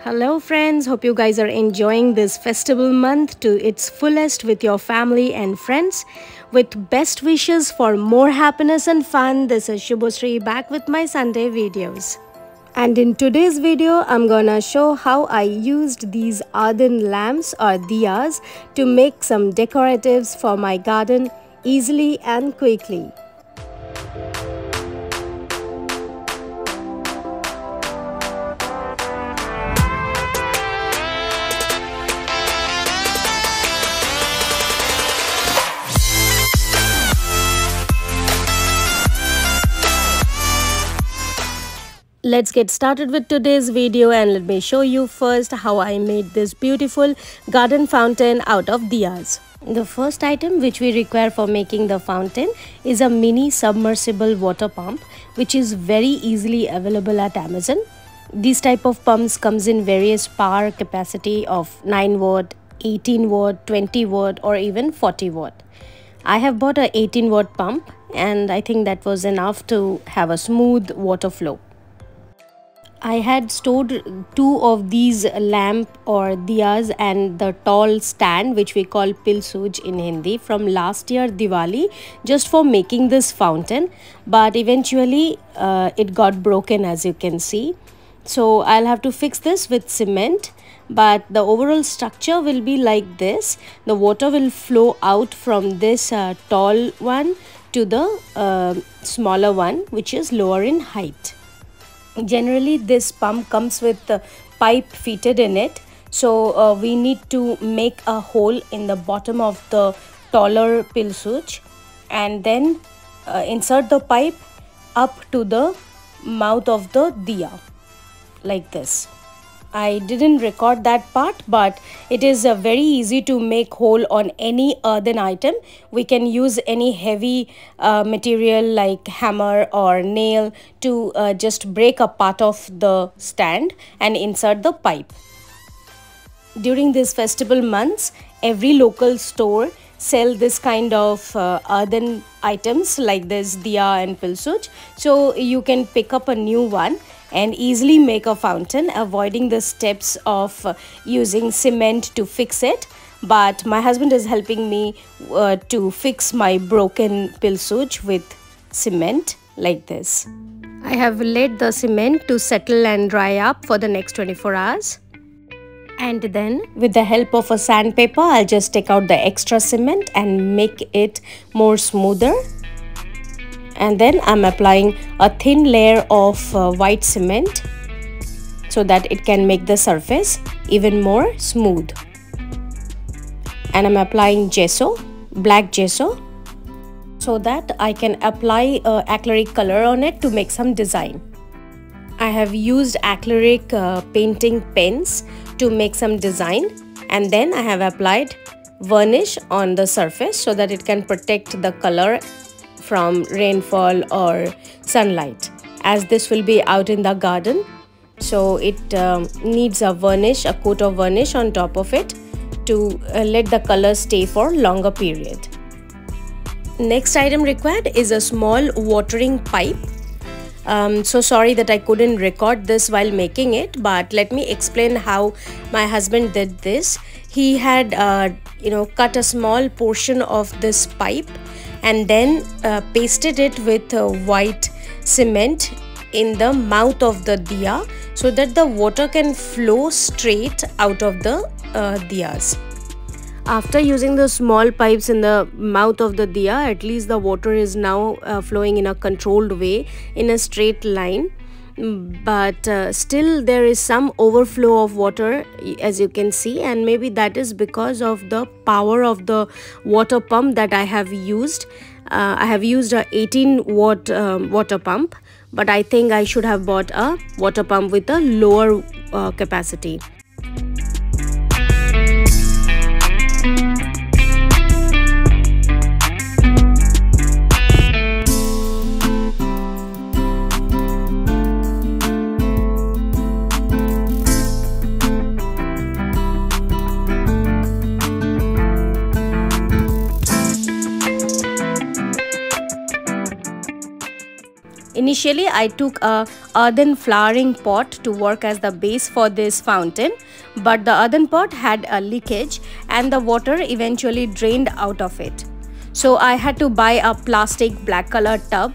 Hello friends, hope you guys are enjoying this festival month to its fullest with your family and friends. With best wishes for more happiness and fun, this is Subhasree back with my Sunday videos. And in today's video, I'm gonna show how I used these earthen lamps or diyas to make some decoratives for my garden easily and quickly. Let's get started with today's video and let me show you first how I made this beautiful garden fountain out of diyas. The first item which we require for making the fountain is a mini submersible water pump which is very easily available at Amazon. These type of pumps comes in various power capacity of 9 watt, 18 watt, 20 watt or even 40 watt. I have bought a 18 watt pump and I think that was enough to have a smooth water flow. I had stored 2 of these lamp or diyas and the tall stand which we call pilsuj in Hindi from last year Diwali just for making this fountain, but eventually it got broken as you can see. So I'll have to fix this with cement, but the overall structure will be like this. The water will flow out from this tall one to the smaller one which is lower in height. Generally this pump comes with the pipe fitted in it, so we need to make a hole in the bottom of the taller pilsuj and then insert the pipe up to the mouth of the diya like this. I didn't record that part, but it is very easy to make hole on any earthen item. We can use any heavy material like hammer or nail to just break a part of the stand and insert the pipe. During these festival months, every local store sell this kind of earthen items like this diya and pilsuj, so you can pick up a new one and easily make a fountain, avoiding the steps of using cement to fix it. But my husband is helping me to fix my broken pilsuj with cement like this. I have let the cement to settle and dry up for the next 24 hours. And then with the help of a sandpaper, I'll just take out the extra cement and make it more smoother. And then I'm applying a thin layer of white cement so that it can make the surface even more smooth. And I'm applying gesso, black gesso, so that I can apply acrylic color on it to make some design. I have used acrylic painting pens to make some design, and then I have applied varnish on the surface so that it can protect the color from rainfall or sunlight, as this will be out in the garden, so it needs a varnish, a coat of varnish on top of it to let the color stay for longer period. Next item required is a small watering pipe. So sorry that I couldn't record this while making it, but let me explain how my husband did this. He had cut a small portion of this pipe and then pasted it with white cement in the mouth of the diya so that the water can flow straight out of the diyas. After using the small pipes in the mouth of the diya, at least the water is now flowing in a controlled way in a straight line. But still there is some overflow of water as you can see, and maybe that is because of the power of the water pump that I have used. I have used a 18 watt water pump, but I think I should have bought a water pump with a lower capacity. Initially, I took a earthen flowering pot to work as the base for this fountain, but the earthen pot had a leakage and the water eventually drained out of it. So I had to buy a plastic black color tub,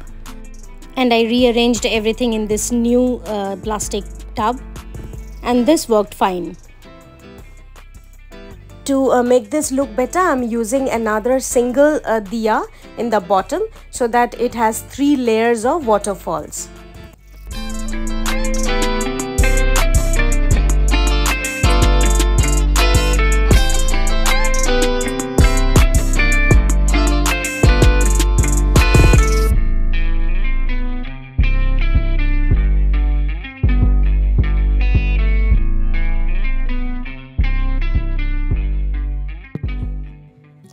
and I rearranged everything in this new plastic tub, and this worked fine. To make this look better, I'm using another single diya in the bottom so that it has 3 layers of waterfalls.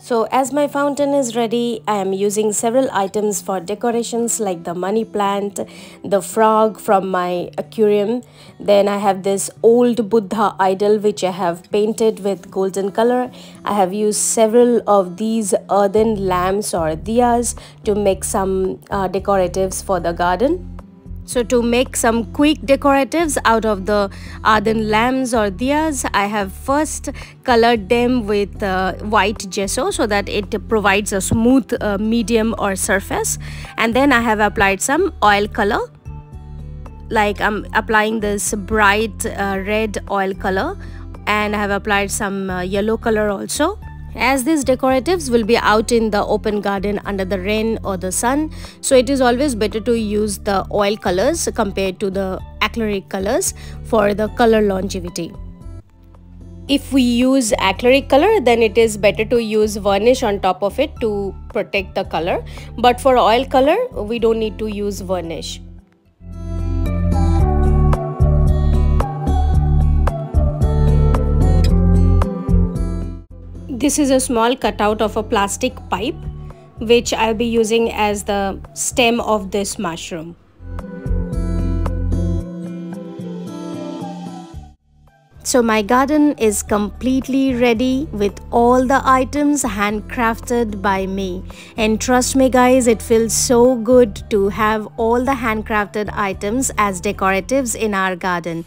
So as my fountain is ready, I am using several items for decorations like the money plant, the frog from my aquarium. Then I have this old Buddha idol which I have painted with golden color. I have used several of these earthen lamps or diyas to make some decoratives for the garden. So to make some quick decoratives out of the earthen lamps or diyas, I have first colored them with white gesso so that it provides a smooth medium or surface, and then I have applied some oil color. Like I'm applying this bright red oil color, and I have applied some yellow color also. As these decoratives will be out in the open garden under the rain or the sun, so it is always better to use the oil colors compared to the acrylic colors for the color longevity. If we use acrylic color, then it is better to use varnish on top of it to protect the color, but for oil color we don't need to use varnish. This is a small cutout of a plastic pipe which I'll be using as the stem of this mushroom. So my garden is completely ready with all the items handcrafted by me, and trust me guys, it feels so good to have all the handcrafted items as decoratives in our garden.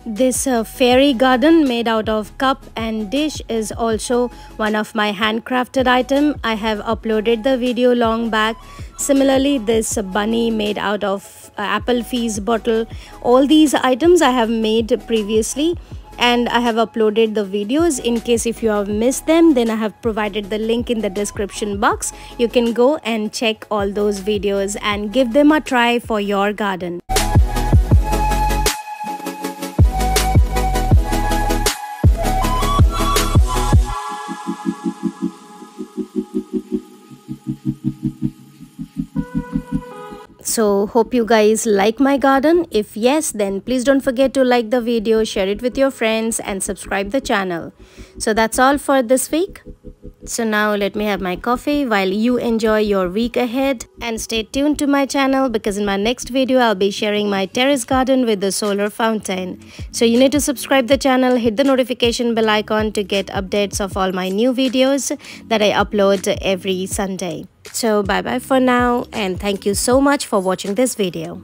This fairy garden made out of cup and dish is also one of my handcrafted item. I have uploaded the video long back. Similarly, this bunny made out of apple fizz bottle. All these items I have made previously, and I have uploaded the videos. In case if you have missed them, then I have provided the link in the description box. You can go and check all those videos and give them a try for your garden. So hope you guys like my garden. If yes, then please don't forget to like the video, share it with your friends and subscribe the channel. So that's all for this week. So now let me have my coffee while you enjoy your week ahead, and stay tuned to my channel because in my next video I'll be sharing my terrace garden with the solar fountain. So you need to subscribe the channel, hit the notification bell icon to get updates of all my new videos that I upload every Sunday. So bye bye for now, and thank you so much for watching this video.